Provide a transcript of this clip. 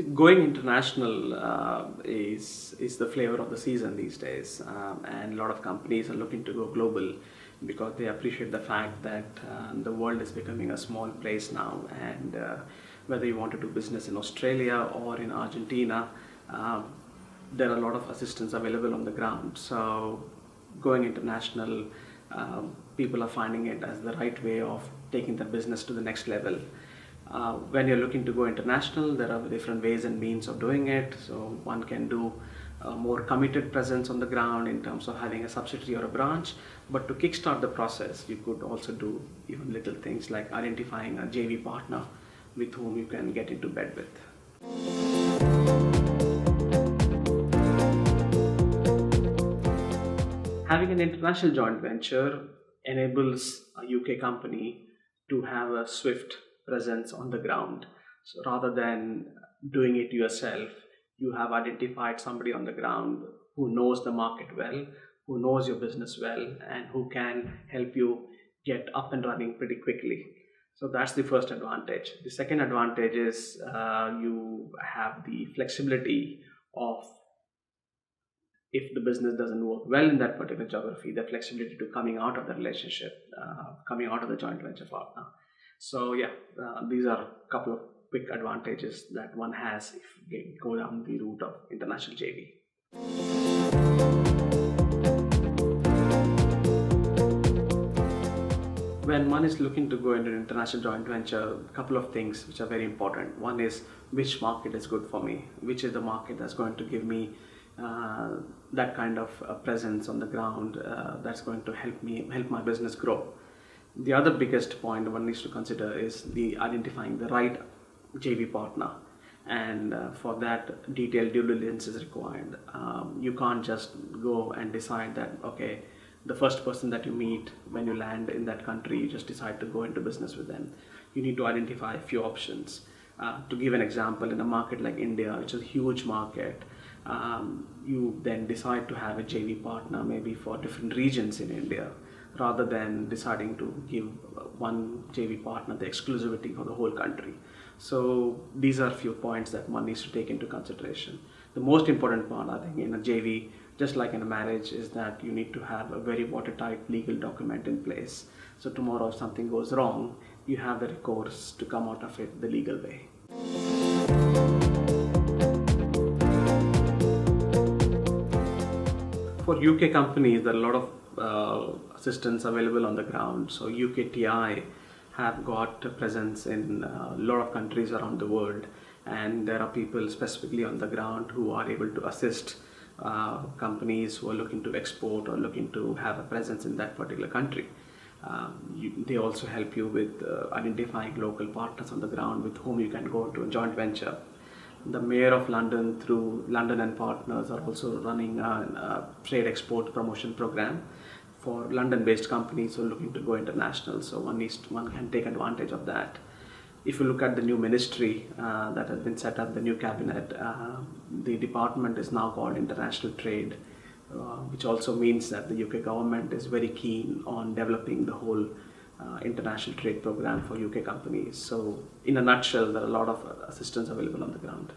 See, going international is the flavor of the season these days, and a lot of companies are looking to go global because they appreciate the fact that the world is becoming a small place now, and whether you want to do business in Australia or in Argentina, uh, there are a lot of assistance available on the ground. So, going international, people are finding it as the right way of taking their business to the next level. When you're looking to go international, there are different ways and means of doing it. So one can do a more committed presence on the ground in terms of having a subsidiary or a branch. But to kickstart the process, you could also do even little things like identifying a JV partner with whom you can get into bed with. Having an international joint venture enables a UK company to have a swift presence on the ground. So rather than doing it yourself, you have identified somebody on the ground who knows the market well, who knows your business well, and who can help you get up and running pretty quickly. So that's the first advantage. The second advantage is you have the flexibility of, if the business doesn't work well in that particular geography, the flexibility to coming out of the relationship, coming out of the joint venture partner. So yeah, these are a couple of quick advantages that one has if you go down the route of international JV. When one is looking to go into an international joint venture, a couple of things which are very important. One is, which market is good for me, which is the market that's going to give me that kind of presence on the ground, that's going to help my business grow. The other biggest point one needs to consider is the identifying the right JV partner, and for that detailed due diligence is required. You can't just go and decide that, okay, the first person that you meet when you land in that country, you just decide to go into business with them. You need to identify a few options. To give an example, in a market like India, which is a huge market, you then decide to have a JV partner maybe for different regions in India, rather than deciding to give one JV partner the exclusivity for the whole country. So these are a few points that one needs to take into consideration. The most important part, I think, in a JV, just like in a marriage, is that you need to have a very watertight legal document in place. So tomorrow if something goes wrong, you have the recourse to come out of it the legal way. For UK companies, there are a lot of assistance available on the ground. So UKTI have got a presence in a lot of countries around the world, and there are people specifically on the ground who are able to assist companies who are looking to export or looking to have a presence in that particular country. They also help you with identifying local partners on the ground with whom you can go to a joint venture. The Mayor of London, through London and Partners, are also running a trade export promotion program for London-based companies who are looking to go international. So one can take advantage of that. If you look at the new ministry that has been set up, the new cabinet, the department is now called International Trade, which also means that the UK government is very keen on developing the whole international trade program for UK companies. So in a nutshell, there are a lot of assistance available on the ground.